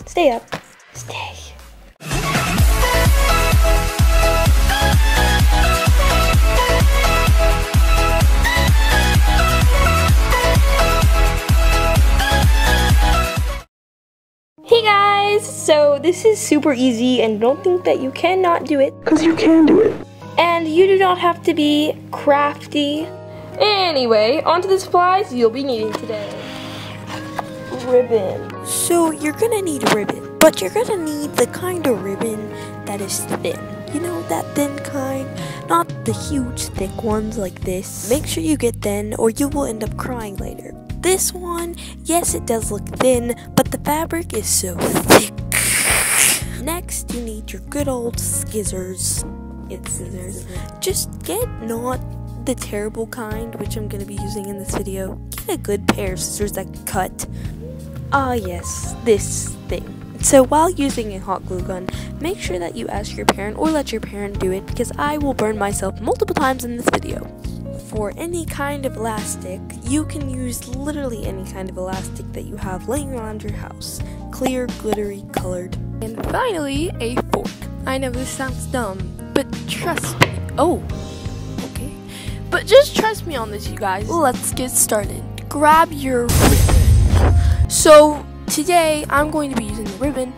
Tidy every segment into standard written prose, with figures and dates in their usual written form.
Stay up. Stay. Hey guys! So this is super easy, and don't think that you cannot do it. Because you can do it. And you do not have to be crafty. Anyway, onto the supplies you'll be needing today. Ribbon. So you're gonna need ribbon, but you're gonna need the kind of ribbon that is thin. You know, that thin kind, not the huge thick ones like this. Make sure you get thin or you will end up crying later. This one, yes, it does look thin, but the fabric is so thick. Next, you need your good old scissors. It's scissors. Just get not the terrible kind, which I'm going to be using in this video. Get a good pair of scissors that can cut. Ah yes, this thing. So while using a hot glue gun, make sure that you ask your parent or let your parent do it, because I will burn myself multiple times in this video. For any kind of elastic, you can use literally any kind of elastic that you have laying around your house. Clear, glittery, colored. And finally, a fork. I know this sounds dumb, but trust me. Oh, okay. But just trust me on this, you guys. Let's get started. Grab your ribbon. So today, I'm going to be using the ribbon.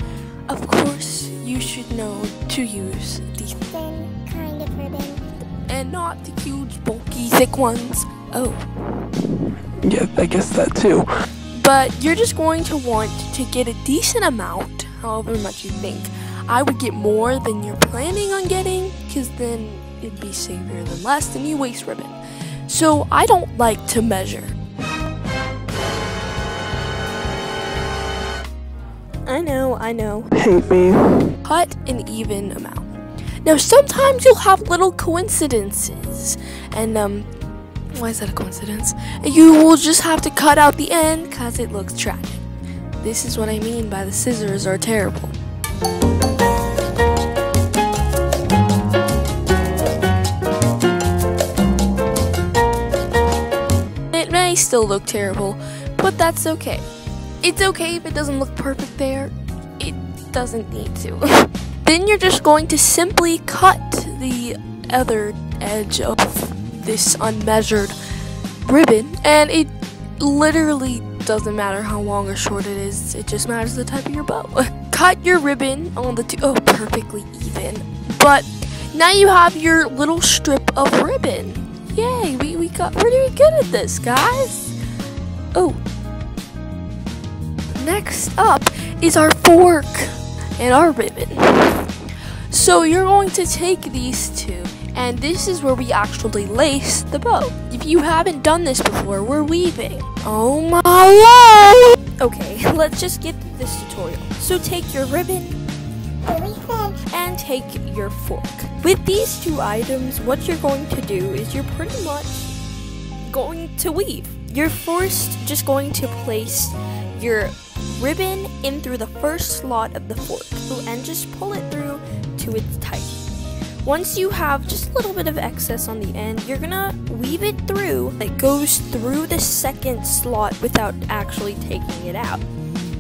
Of course, you should know to use the thin kind of ribbon. And not the huge, bulky, thick ones. Oh. Yeah, I guess that too. But you're just going to want to get a decent amount, however much you think. I would get more than you're planning on getting, because then it'd be safer than less, and you waste ribbon. So I don't like to measure. I know. Hate me. Cut an even amount. Now, sometimes you'll have little coincidences, and, why is that a coincidence? You will just have to cut out the end, because it looks tragic. This is what I mean by the scissors are terrible. It may still look terrible, but that's okay. It's okay if it doesn't look perfect there. It doesn't need to. Then you're just going to simply cut the other edge of this unmeasured ribbon, and it literally doesn't matter how long or short it is, it just matters the type of your bow. Cut your ribbon on the perfectly even. But now you have your little strip of ribbon. Yay, we got pretty good at this, guys. Oh. Next up is our fork and our ribbon. So you're going to take these two, and this is where we actually lace the bow. If you haven't done this before, we're weaving. Oh my lord! Okay, let's just get through this tutorial. So take your ribbon and take your fork. With these two items, what you're going to do is you're pretty much going to weave. You're first just going to place your ribbon in through the first slot of the fork and just pull it through to its tight. Once you have just a little bit of excess on the end, you're gonna weave it through. It goes through the second slot without actually taking it out.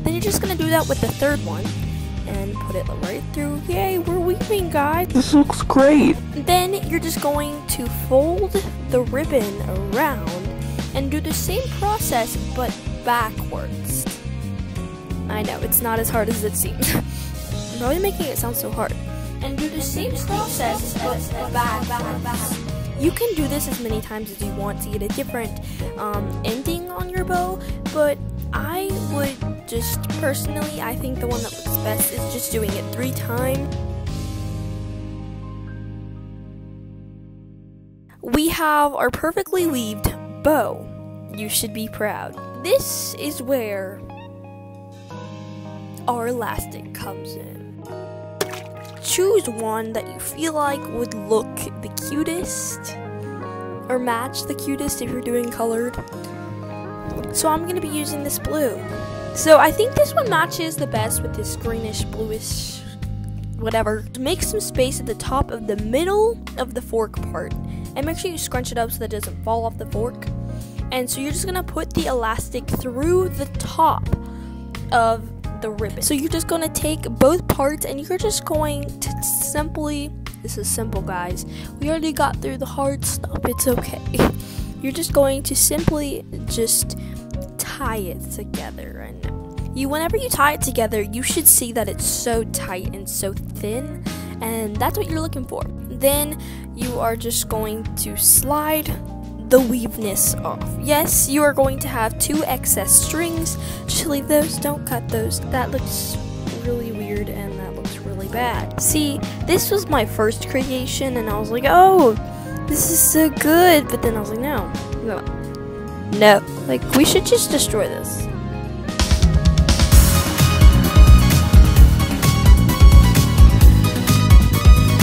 Then you're just gonna do that with the third one and put it right through. Yay, we're weaving, guys. This looks great. Then you're just going to fold the ribbon around and do the same process but backwards. I know, it's not as hard as it seems. I'm probably making it sound so hard. And do the same process, but backwards. You can do this as many times as you want to get a different ending on your bow, but I would just, personally, I think the one that looks best is just doing it 3 times. We have our perfectly weaved bow. You should be proud. This is where our elastic comes in. Choose one that you feel like would look the cutest or match the cutest if you're doing colored. So I'm going to be using this blue. So I think this one matches the best with this greenish, bluish, whatever. Make some space at the top of the middle of the fork part and make sure you scrunch it up so that it doesn't fall off the fork. And so you're just going to put the elastic through the top of the ribbon. So you're just going to take both parts and you're just going to simply, this is simple guys, we already got through the hard stuff, it's okay. You're just going to simply just tie it together, and whenever you tie it together, you should see that it's so tight and so thin, and that's what you're looking for. Then you are just going to slide the weaveness off. Yes, you are going to have 2 excess strings. Just leave those, don't cut those. That looks really weird and that looks really bad. See, this was my first creation and I was like, oh, this is so good, but then I was like, no, like we should just destroy this.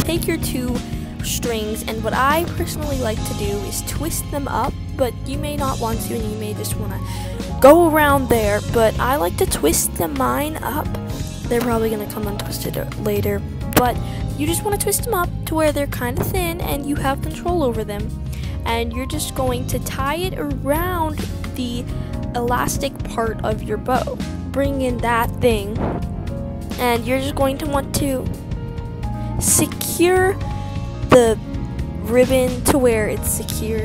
Take your 2 strings, and what I personally like to do is twist them up, but you may not want to and you may just want to go around there, but I like to twist mine up. They're probably going to come untwisted later, but you just want to twist them up to where they're kind of thin and you have control over them, and you're just going to tie it around the elastic part of your bow. Bring in that thing, and you're just going to want to secure the ribbon to where it's secure.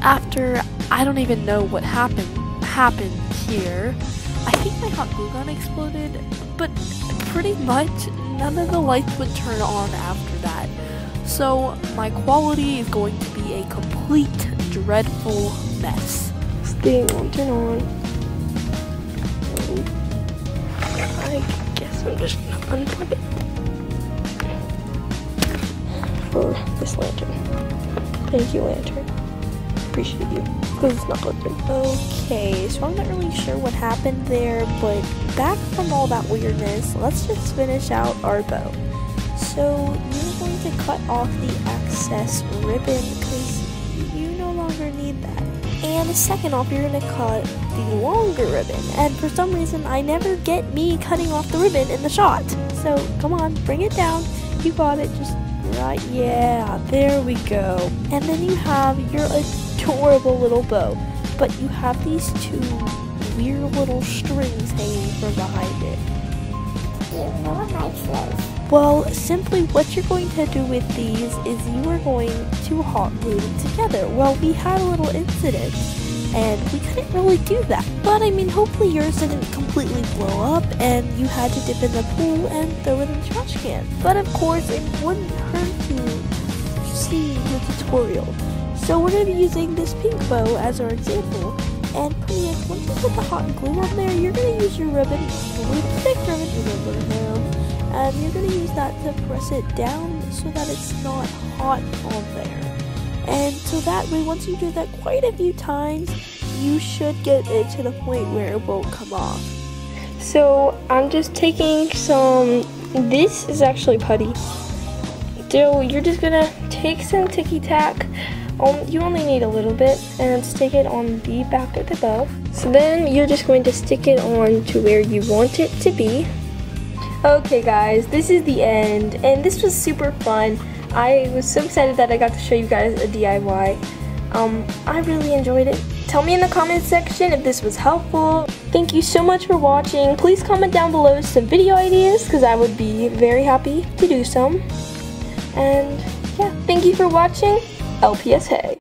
After, I don't even know what happened here. I think my hot glue gun exploded, but pretty much none of the lights would turn on after that. So my quality is going to be a complete dreadful mess. Stay on, turn on. I guess I'm just gonna unplug it for this lantern. Thank you, lantern. Appreciate you, because it's not open. Okay, so I'm not really sure what happened there, but back from all that weirdness, let's just finish out our bow. So you're going to cut off the excess ribbon because you no longer need that. And second off, you're going to cut the longer ribbon. And for some reason, I never get me cutting off the ribbon in the shot. So come on, bring it down. You got it, just right, yeah, there we go. And then you have your adorable little bow, but you have these 2 weird little strings hanging from behind it. Yeah, no one likes those. Well, simply what you're going to do with these is you are going to hot glue them together. Well, we had a little incident and we couldn't really do that, but I mean, hopefully yours didn't completely blow up and you had to dip in the pool and throw it in the trash can. But of course, it wouldn't hurt to see the tutorial. So we're going to be using this pink bow as our example, and pretty much once you put the hot glue on there, you're going to use your ribbon, really thick ribbon, remember now, and you're going to use that to press it down so that it's not hot on there. And so that way, once you do that quite a few times, you should get it to the point where it won't come off. So I'm just taking some, this is actually putty. So you're just going to take some ticky tack. You only need a little bit, and stick it on the back of the bow. So then you're just going to stick it on to where you want it to be. Okay guys, this is the end, and this was super fun. I was so excited that I got to show you guys a DIY. I really enjoyed it. Tell me in the comments section if this was helpful. Thank you so much for watching. Please comment down below some video ideas, because I would be very happy to do some. And yeah, thank you for watching. LPS Hay.